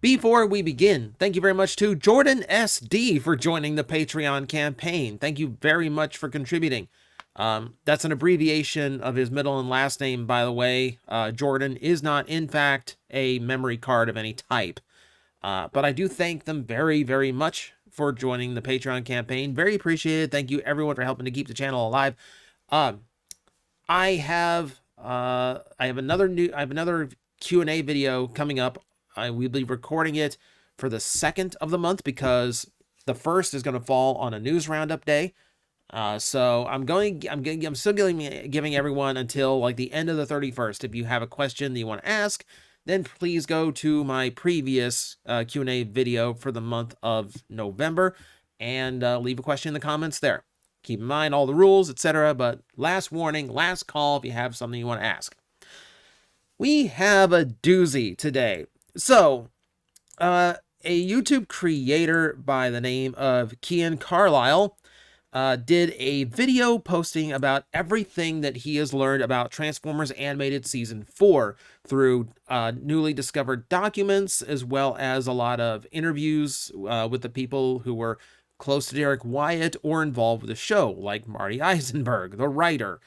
Before we begin, thank you very much to Jordan SD for joining the Patreon campaign. Thank you very much for contributing. That's an abbreviation of his middle and last name, by the way. Jordan is not, in fact, a memory card of any type. But I do thank them very, very much for joining the Patreon campaign. Very appreciated. Thank you, everyone, for helping to keep the channel alive. I have another Q&A video coming up. I will be recording it for the 2nd of the month because the 1st is going to fall on a news roundup day. So I'm still giving everyone until like the end of the 31st. If you have a question that you want to ask, then please go to my previous Q&A video for the month of November and leave a question in the comments there. Keep in mind all the rules, etc. But last warning, last call if you have something you want to ask. We have a doozy today. So, a YouTube creator by the name of Kian Carlisle did a video posting about everything that he has learned about Transformers Animated Season 4 through newly discovered documents, as well as a lot of interviews with the people who were close to Derek Wyatt or involved with the show, like Marty Eisenberg, the writer.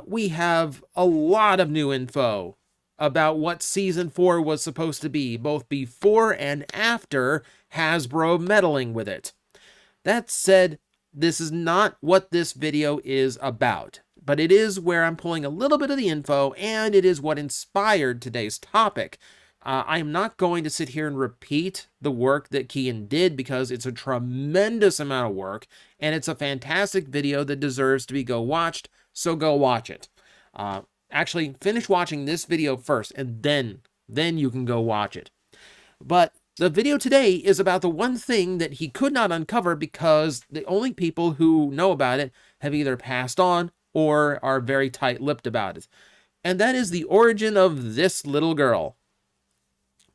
We have a lot of new info about what Season 4 was supposed to be, both before and after Hasbro meddling with it. That said, this is not what this video is about, but it is where I'm pulling a little bit of the info, and it is what inspired today's topic. I am not going to sit here and repeat the work that Kian did because it's a tremendous amount of work, and it's a fantastic video that deserves to be watched, so go watch it. Actually, finish watching this video first, and then you can go watch it. But the video today is about the one thing that he could not uncover because the only people who know about it have either passed on or are very tight-lipped about it. And that is the origin of this little girl.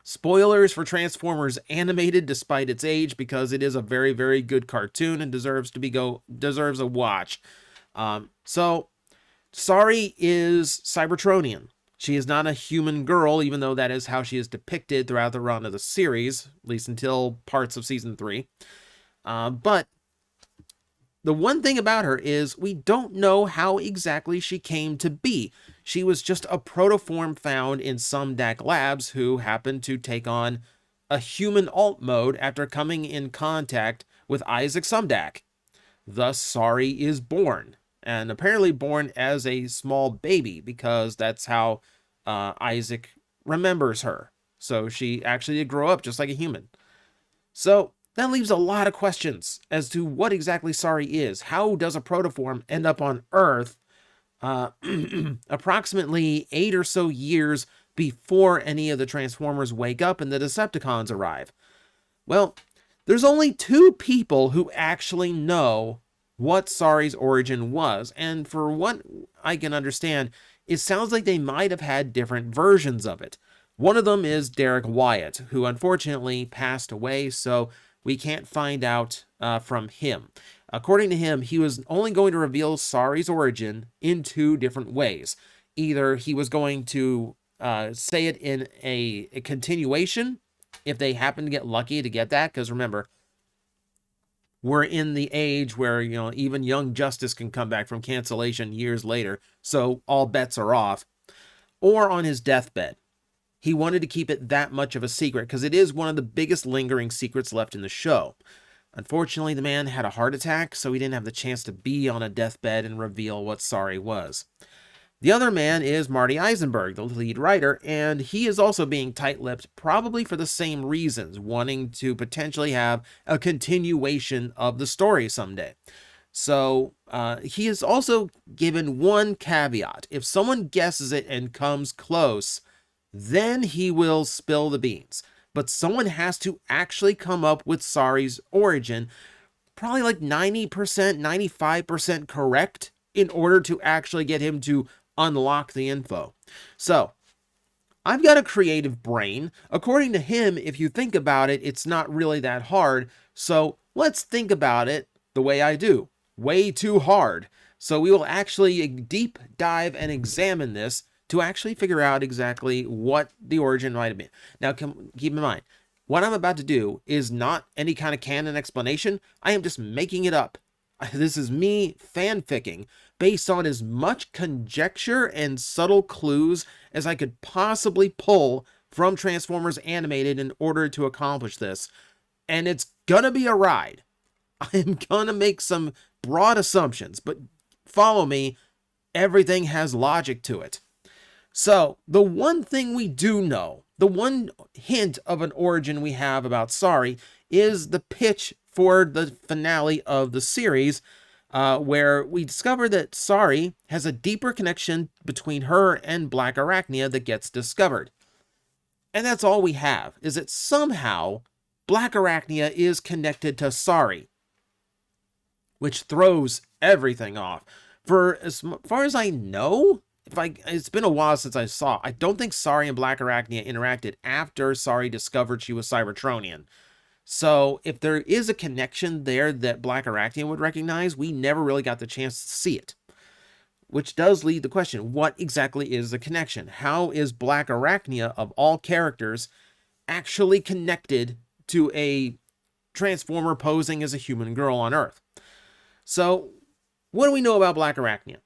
Spoilers for Transformers Animated despite its age because it is a very, very good cartoon and deserves a watch. So Sari is Cybertronian. She is not a human girl, even though that is how she is depicted throughout the run of the series, at least until parts of Season 3. But the one thing about her is we don't know how exactly she came to be. She was just a protoform found in Sumdac labs who happened to take on a human alt mode after coming in contact with Isaac Sumdac. Thus, Sari is born. And apparently born as a small baby because that's how Isaac remembers her. So she actually did grow up just like a human. So that leaves a lot of questions as to what exactly Sari is. How does a protoform end up on Earth approximately 8 or so years before any of the Transformers wake up and the Decepticons arrive? Well, there's only 2 people who actually know what Sari's origin was, and for what I can understand, it sounds like they might have had different versions of it. One of them is Derek Wyatt, who unfortunately passed away, so we can't find out from him. According to him, he was only going to reveal Sari's origin in 2 different ways. Either he was going to say it in a continuation, if they happen to get lucky to get that, because remember, we're in the age where, even Young Justice can come back from cancellation years later, so all bets are off. Or on his deathbed. He wanted to keep it that much of a secret because it is one of the biggest lingering secrets left in the show. Unfortunately, the man had a heart attack, so he didn't have the chance to be on a deathbed and reveal what Sari was. The other man is Marty Eisenberg, the lead writer, and he is also being tight-lipped probably for the same reasons, wanting to potentially have a continuation of the story someday. So he is also given one caveat. If someone guesses it and comes close, then he will spill the beans. But someone has to actually come up with Sari's origin, probably like 90%, 95% correct, in order to actually get him to unlock the info. So, I've got a creative brain. According to him, if you think about it, it's not really that hard. So, let's think about it the way I do. Way too hard. So, we will actually deep dive and examine this to actually figure out exactly what the origin might have been. Now, keep in mind, What I'm about to do is not any kind of canon explanation. I am just making it up. This is me fanficking based on as much conjecture and subtle clues as I could possibly pull from Transformers Animated in order to accomplish this. And it's gonna be a ride. I'm gonna make some broad assumptions, but follow me, everything has logic to it. So, the one thing we do know, the one hint of an origin we have about Sari is the pitch for the finale of the series, where we discover that Sari has a deeper connection between her and Black Arachnia that gets discovered. And that's all we have, is that somehow Black Arachnia is connected to Sari, which throws everything off. For as far as I know, it's been a while since I don't think Sari and Black Arachnia interacted after Sari discovered she was Cybertronian. So if there is a connection there that Black Arachnia would recognize, we never really got the chance to see it. Which does lead the question, what exactly is the connection? How is Black Arachnia, of all characters, actually connected to a Transformer posing as a human girl on Earth? So, what do we know about Black Arachnia?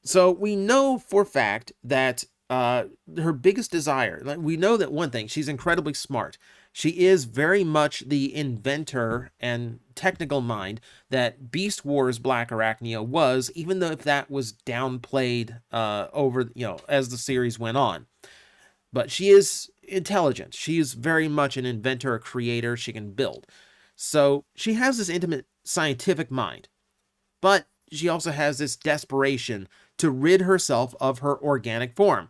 So, we know for a fact that her biggest desire, we know that one thing, she's incredibly smart. She is very much the inventor and technical mind that Beast Wars Black Arachnia was, even though if that was downplayed over, as the series went on. But she is intelligent. She is very much an inventor, a creator. She can build. So she has this intimate scientific mind. But she also has this desperation to rid herself of her organic form.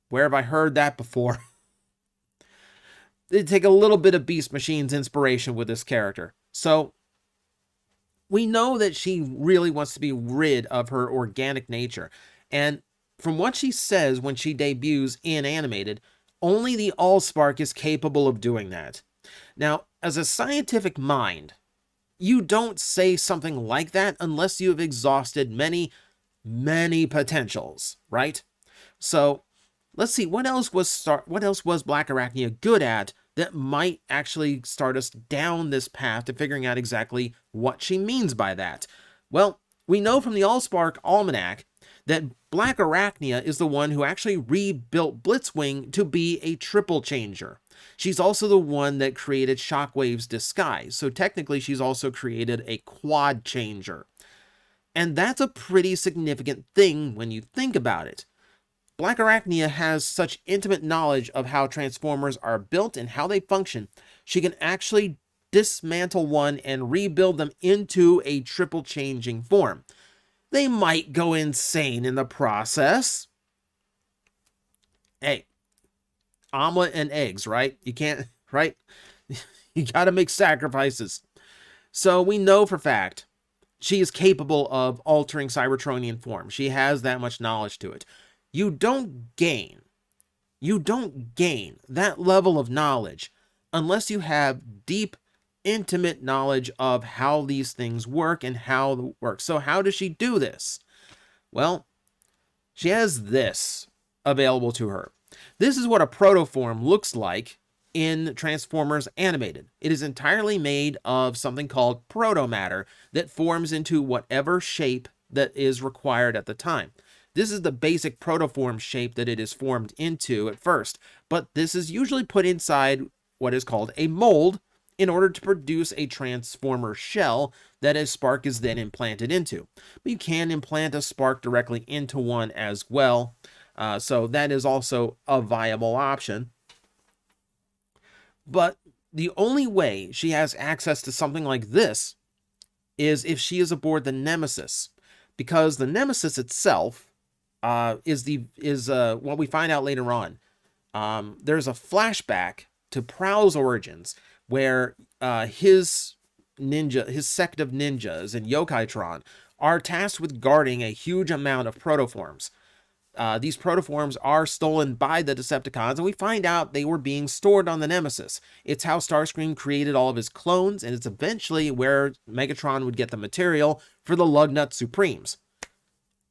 Where have I heard that before? They take a little bit of Beast Machine's inspiration with this character. So we know that she really wants to be rid of her organic nature. And from what she says when she debuts in Animated, only the Allspark is capable of doing that. Now, as a scientific mind, you don't say something like that unless you have exhausted many, many potentials, right? So let's see, what else was Black Arachnia good at that might actually start us down this path to figuring out exactly what she means by that? Well, we know from the Allspark Almanac that Black Arachnia is the one who actually rebuilt Blitzwing to be a triple changer. She's also the one that created Shockwave's disguise, so technically she's also created a quad changer. And that's a pretty significant thing when you think about it. Black Arachnia has such intimate knowledge of how Transformers are built and how they function, she can actually dismantle one and rebuild them into a triple changing form. They might go insane in the process. Hey, omelet and eggs, right? You can't, right? You gotta make sacrifices. So we know for fact she is capable of altering Cybertronian form. She has that much knowledge to it. You don't gain that level of knowledge unless you have deep, intimate knowledge of how these things work and how they work. So how does she do this? Well, she has this available to her. This is what a protoform looks like in Transformers Animated. It is entirely made of something called protomatter that forms into whatever shape that is required at the time. This is the basic protoform shape that it is formed into at first, but this is usually put inside what is called a mold in order to produce a transformer shell that a spark is then implanted into. But you can implant a spark directly into one as well, so that is also a viable option. But the only way she has access to something like this is if she is aboard the Nemesis, because the Nemesis itself is what we find out later on. There's a flashback to Prowl's origins where his sect of ninjas and Yokaitron are tasked with guarding a huge amount of protoforms. These protoforms are stolen by the Decepticons, and we find out they were being stored on the Nemesis. It's how Starscream created all of his clones, and it's eventually where Megatron would get the material for the Lugnut Supremes.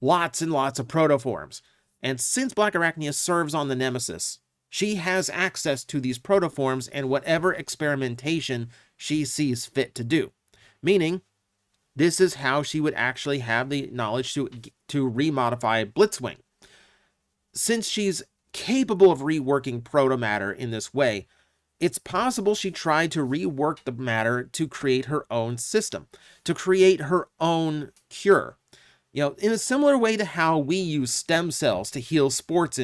Lots and lots of protoforms. And since Black Arachnia serves on the Nemesis, She has access to these protoforms and whatever experimentation she sees fit to do. Meaning, this is how she would actually have the knowledge to remodify Blitzwing. Since she's capable of reworking protomatter in this way, it's possible she tried to rework the matter to create her own system, to create her own cure. You know, in a similar way to how we use stem cells to heal sports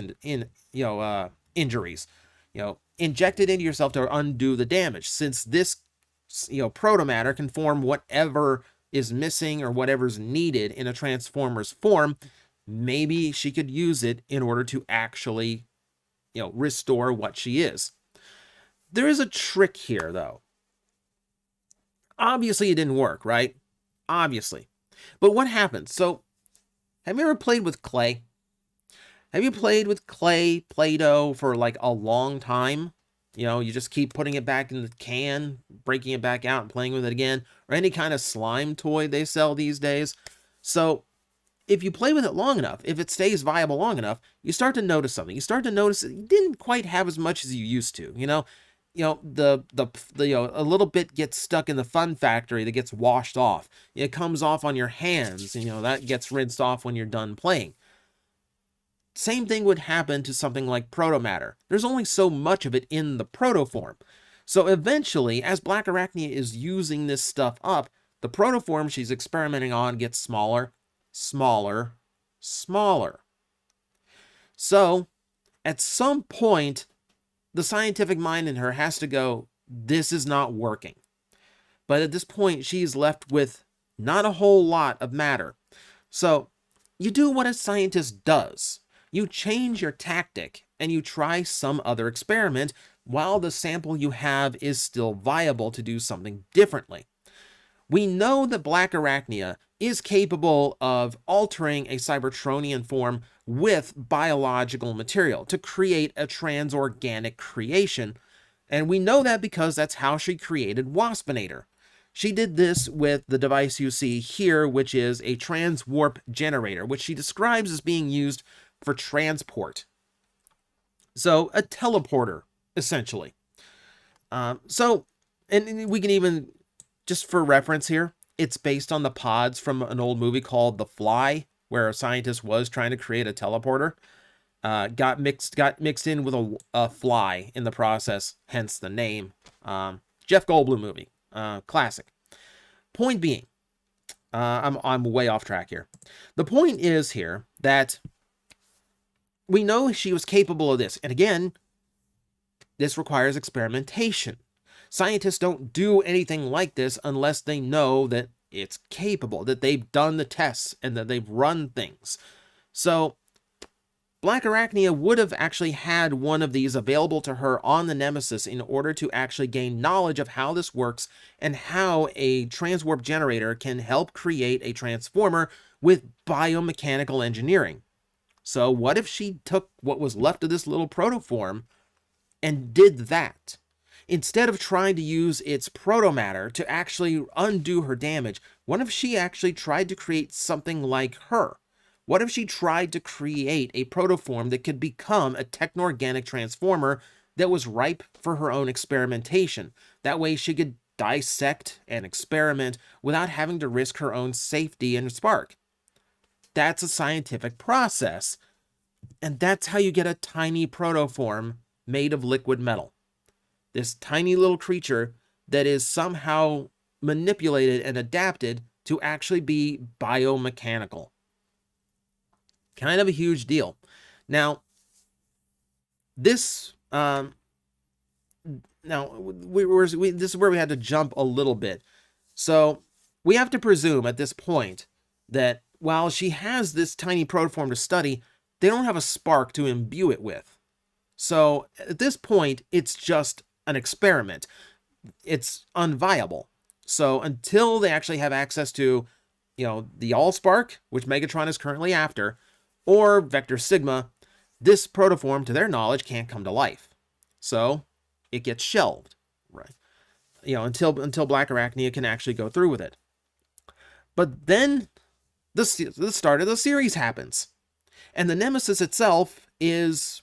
injuries. You know, inject it into yourself to undo the damage. Since this, protomatter can form whatever is missing or whatever's needed in a transformer's form, maybe she could use it in order to actually, restore what she is. There is a trick here, though. Obviously, it didn't work, right? Obviously. But what happens? So, have you ever played with clay? Have you played with clay, Play-Doh for like a long time? You just keep putting it back in the can, breaking it back out and playing with it again, or any kind of slime toy they sell these days. So, if you play with it long enough, if it stays viable long enough, you start to notice something. You start to notice that you didn't quite have as much as you used to, a little bit gets stuck in the fun factory that gets washed off. It comes off on your hands, that gets rinsed off when you're done playing. Same thing would happen to something like protomatter. There's only so much of it in the protoform. So eventually, as Black Arachnia is using this stuff up, the protoform she's experimenting on gets smaller, smaller, smaller. So, at some point, the scientific mind in her has to go, this is not working. But at this point, she's left with not a whole lot of matter. So, you do what a scientist does. You change your tactic and you try some other experiment while the sample you have is still viable to do something differently. We know that Black Arachnia is capable of altering a Cybertronian form with biological material to create a transorganic creation, and we know that because that's how she created Waspinator. She did this with the device you see here, which is a Transwarp Generator, which she describes as being used for transport. So, a teleporter, essentially. And we can even, just for reference here, it's based on the pods from an old movie called The Fly, where a scientist was trying to create a teleporter. Got mixed in with a fly in the process, hence the name. Jeff Goldblum movie, classic. Point being, I'm way off track here. The point is here that we know she was capable of this, and again, this requires experimentation. Scientists don't do anything like this unless they know that it's capable, that they've done the tests and that they've run things. So, Black Arachnia would have actually had one of these available to her on the Nemesis in order to actually gain knowledge of how this works and how a Transwarp Generator can help create a transformer with biomechanical engineering. So what if she took what was left of this little protoform and did that? Instead of trying to use its protomatter to actually undo her damage, what if she actually tried to create something like her? What if she tried to create a protoform that could become a techno-organic transformer that was ripe for her own experimentation? That way she could dissect and experiment without having to risk her own safety and spark. That's a scientific process, and that's how you get a tiny protoform made of liquid metal. This tiny little creature that is somehow manipulated and adapted to actually be biomechanical. Kind of a huge deal. Now, this this is where we had to jump a little bit. So we have to presume at this point that while she has this tiny protoform to study, they don't have a spark to imbue it with. So at this point, it's just an experiment. It's unviable. So until they actually have access to, the Allspark, which Megatron is currently after, or Vector Sigma, this protoform, to their knowledge, can't come to life. So it gets shelved, right? Until Black Arachnia can actually go through with it. But then the start of the series happens. And the Nemesis itself is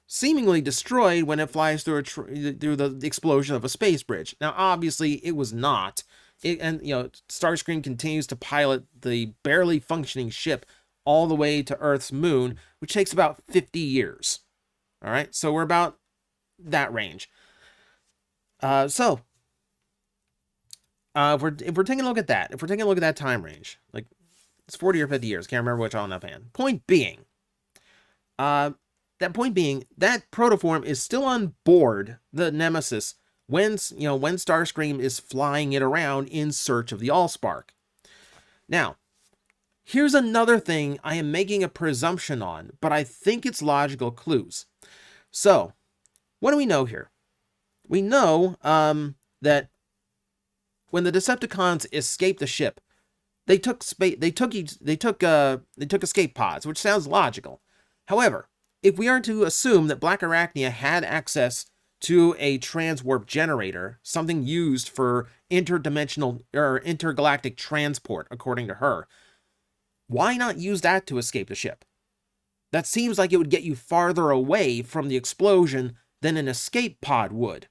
seemingly destroyed when it flies through through the explosion of a space bridge. Now, obviously, it was not. And Starscream continues to pilot the barely functioning ship all the way to Earth's moon, which takes about 50 years. All right, so we're about that range. If we're taking a look at that, if we're taking a look at that time range, like it's 40 or 50 years, can't remember which on that hand. Point being, that protoform is still on board the Nemesis when Starscream is flying it around in search of the Allspark. Now, here's another thing I am making a presumption on, but I think it's logical clues. So, what do we know here? We know that when the Decepticons escaped the ship, they took escape pods, which sounds logical. However, if we are to assume that Black Arachnia had access to a transwarp generator, something used for interdimensional or intergalactic transport, according to her, why not use that to escape the ship? That seems like it would get you farther away from the explosion than an escape pod would.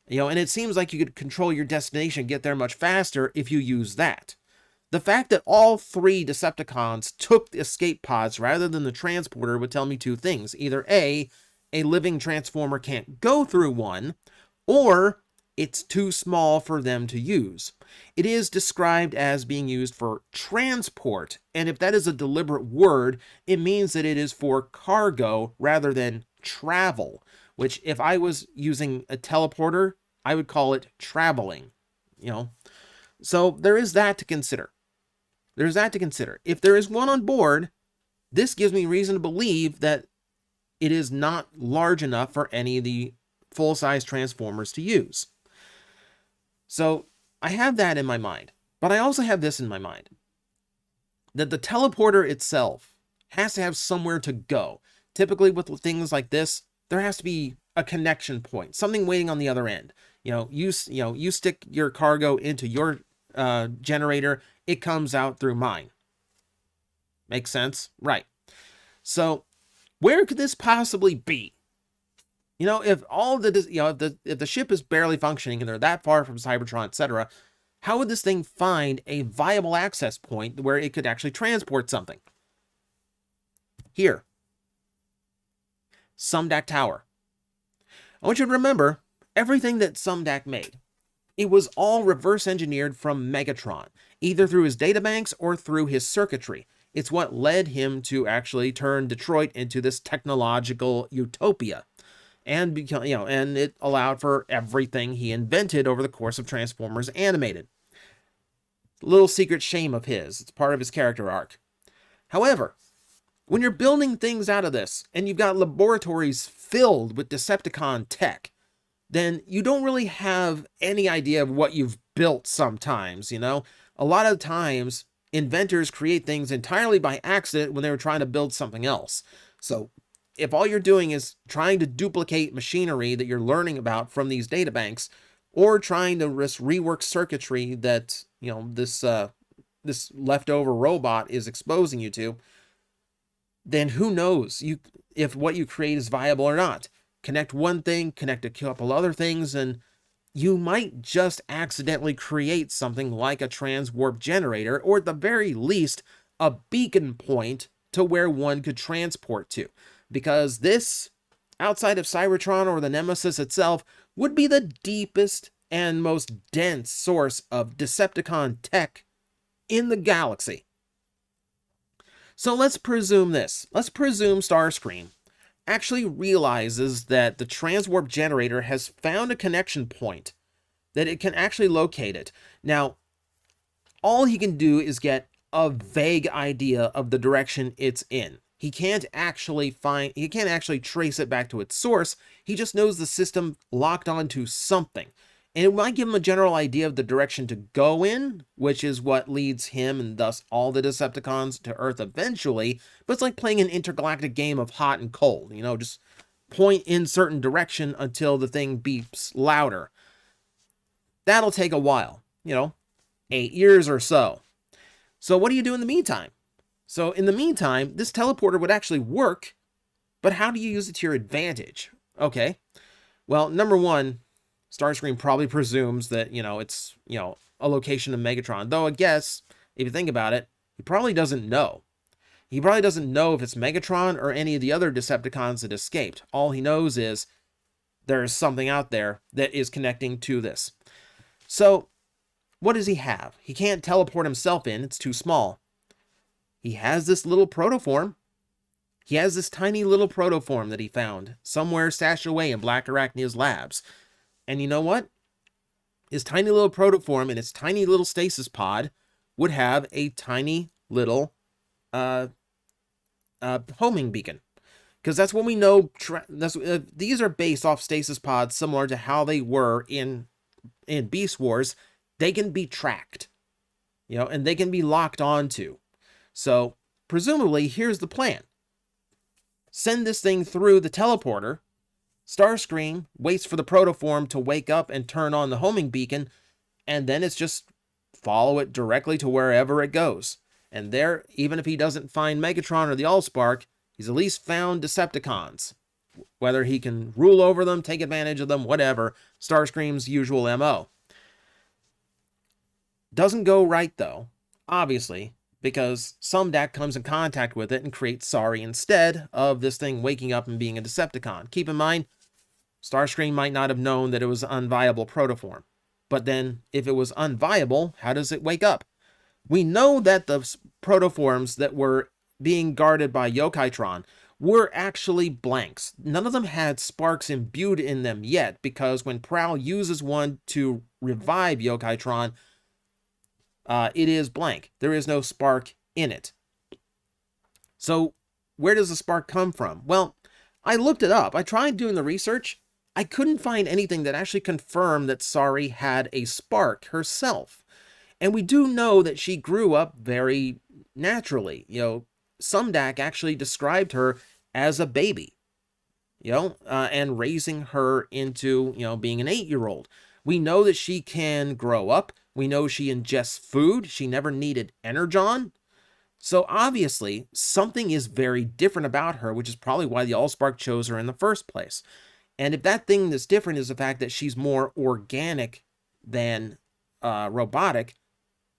And it seems like you could control your destination, get there much faster if you use that. The fact that all 3 Decepticons took the escape pods rather than the transporter would tell me 2 things. Either A, a living transformer can't go through one, or it's too small for them to use. It is described as being used for transport, and if that is a deliberate word, it means that it is for cargo rather than travel, which if I was using a teleporter, I would call it traveling, So there is that to consider. If there is one on board, this gives me reason to believe that it is not large enough for any of the full-size transformers to use. So I have that in my mind, but I also have this in my mind, that the teleporter itself has to have somewhere to go. Typically with things like this, there has to be a connection point, something waiting on the other end. You stick your cargo into your generator, it comes out through mine. Makes sense? Right. So where could this possibly be? If all the if the ship is barely functioning and they're that far from Cybertron, etc., how would this thing find a viable access point where it could actually transport something? Here. Sumdac Tower. I want you to remember everything that Sumdac made. It was all reverse engineered from Megatron, either through his databanks or through his circuitry. It's what led him to actually turn Detroit into this technological utopia. And and it allowed for everything he invented over the course of Transformers Animated. Little secret shame of his. It's part of his character arc. However, when you're building things out of this, and you've got laboratories filled with Decepticon tech, then you don't really have any idea of what you've built sometimes, A lot of times, inventors create things entirely by accident when they were trying to build something else. So, if all you're doing is trying to duplicate machinery that you're learning about from these databanks, or trying to rework circuitry that, this leftover robot is exposing you to, then who knows if what you create is viable or not. Connect one thing, connect a couple other things, and you might just accidentally create something like a transwarp generator, or at the very least, a beacon point to where one could transport to. Because this, outside of Cybertron or the Nemesis itself, would be the deepest and most dense source of Decepticon tech in the galaxy. So let's presume this. Let's presume Starscream actually realizes that the Transwarp Generator has found a connection point, that it can actually locate it. Now, all he can do is get a vague idea of the direction it's in. He can't actually trace it back to its source. He just knows the system locked onto something. And it might give him a general idea of the direction to go in, which is what leads him and thus all the Decepticons to Earth eventually. But it's like playing an intergalactic game of hot and cold. Just point in certain direction until the thing beeps louder. That'll take a while, 8 years or so. So what do you do in the meantime? So in the meantime, this teleporter would actually work But how do you use it to your advantage? Okay. Well, number one, Starscream probably presumes that, it's, a location of Megatron. Though I guess, if you think about it, he probably doesn't know. He probably doesn't know if it's Megatron or any of the other Decepticons that escaped. All he knows is there's something out there that is connecting to this. So, what does he have? He can't teleport himself in. It's too small. He has this little protoform. He has this tiny little protoform that he found somewhere stashed away in Black Arachnia's labs. And you know what? His tiny little protoform and its tiny little stasis pod would have a tiny little homing beacon. Because that's what we know. These are based off stasis pods similar to how they were in Beast Wars. They can be tracked, and they can be locked onto. So, presumably, here's the plan. Send this thing through the teleporter. Starscream waits for the protoform to wake up and turn on the homing beacon, and then it's just follow it directly to wherever it goes. And there, even if he doesn't find Megatron or the Allspark, he's at least found Decepticons. Whether he can rule over them, take advantage of them, whatever, Starscream's usual MO. Doesn't go right, though, obviously, because Sumdac comes in contact with it and creates Sari instead of this thing waking up and being a Decepticon. Keep in mind, Starscream might not have known that it was an unviable protoform. But then, if it was unviable, how does it wake up? We know that the protoforms that were being guarded by Yokaitron were actually blanks. None of them had sparks imbued in them yet, because when Prowl uses one to revive Yokaitron, it is blank. There is no spark in it. So, where does the spark come from? Well, I looked it up. I tried doing the research. I couldn't find anything that actually confirmed that Sari had a spark herself. And we do know that she grew up very naturally. Sumdac actually described her as a baby, and raising her into, being an 8-year-old. We know that she can grow up. We know she ingests food. She never needed Energon. So obviously, something is very different about her, which is probably why the Allspark chose her in the first place. And if that thing that's different is the fact that she's more organic than robotic,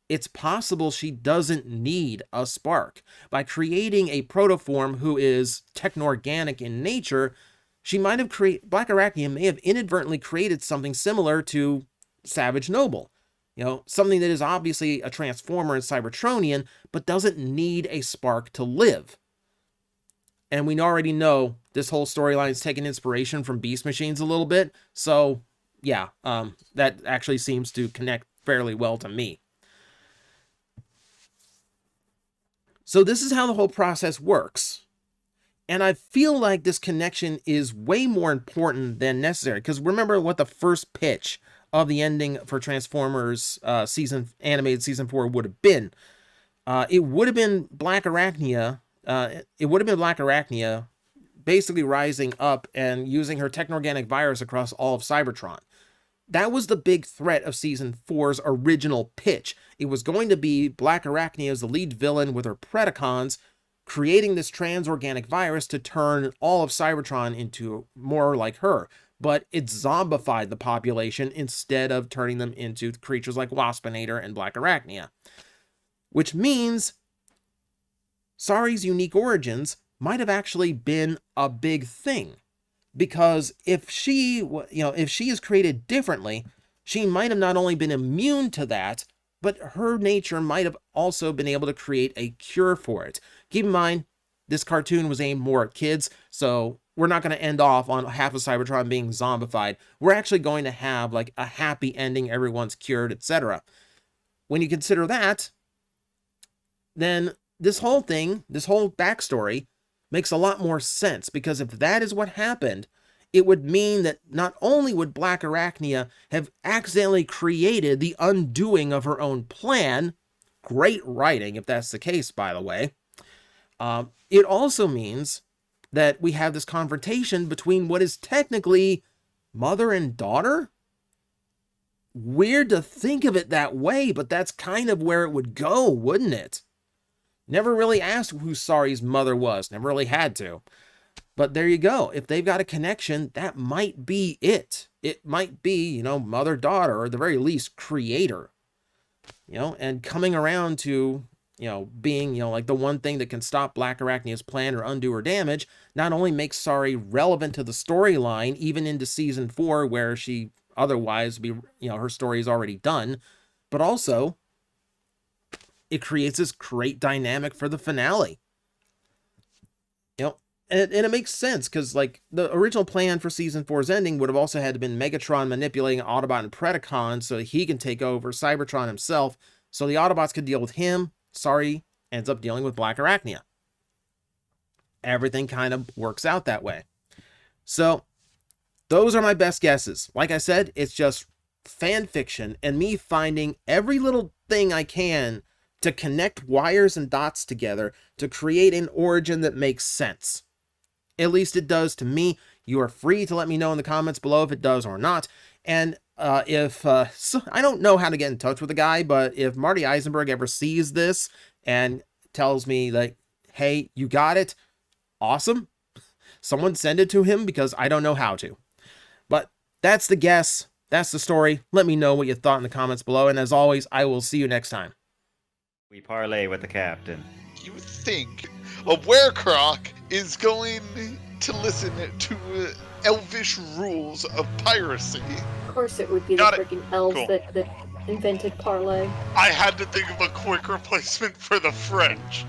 it's possible she doesn't need a spark. By creating a protoform who is techno-organic in nature, she might have Black Arachnia may have inadvertently created something similar to Savage Noble. Something that is obviously a Transformer and Cybertronian, but doesn't need a spark to live. And we already know this whole storyline is taking inspiration from Beast Machines a little bit. So, yeah, that actually seems to connect fairly well to me. So this is how the whole process works. And I feel like this connection is way more important than necessary. Because remember what the first pitch of the ending for Transformers animated season 4 would have been. It would have been Black Arachnia. Basically rising up and using her techno-organic virus across all of Cybertron. That was the big threat of Season 4's original pitch. It was going to be Black Arachnia as the lead villain with her Predacons, creating this trans-organic virus to turn all of Cybertron into more like her. But it zombified the population instead of turning them into creatures like Waspinator and Black Arachnia. Which means Sari's unique origins might have actually been a big thing. Because if she is created differently, she might have not only been immune to that, but her nature might have also been able to create a cure for it. Keep in mind, this cartoon was aimed more at kids, so we're not going to end off on half of Cybertron being zombified. We're actually going to have like a happy ending, everyone's cured, etc. When you consider that, then this whole backstory makes a lot more sense, because if that is what happened, it would mean that not only would Black Arachnia have accidentally created the undoing of her own plan, great writing if that's the case, by the way, it also means that we have this confrontation between what is technically mother and daughter. Weird to think of it that way, but that's kind of where it would go, wouldn't it? Never really asked who Sari's mother was. Never really had to. But there you go. If they've got a connection, that might be it. It might be, mother, daughter, or at the very least, creator. And coming around to, being, like the one thing that can stop Black Arachnia's plan or undo her damage, not only makes Sari relevant to the storyline, even into season 4, where she otherwise be, her story is already done, but also it creates this great dynamic for the finale. And it makes sense, because like the original plan for season 4's ending would have also had to been Megatron manipulating Autobot and Predacon so that he can take over Cybertron himself, so the Autobots could deal with him. Sari ends up dealing with Black Arachnia. Everything kind of works out that way. So those are my best guesses. Like I said, it's just fan fiction and me finding every little thing I can to connect wires and dots together to create an origin that makes sense. At least it does to me. You are free to let me know in the comments below if it does or not. And so I don't know how to get in touch with the guy, but if Marty Eisenberg ever sees this and tells me like, hey, you got it, awesome. Someone send it to him, because I don't know how to. But that's the guess. That's the story. Let me know what you thought in the comments below. And as always, I will see you next time. We parlay with the captain. You think a werecroc is going to listen to elvish rules of piracy? Of course it would be the freaking elves that invented parlay. I had to think of a quick replacement for the French.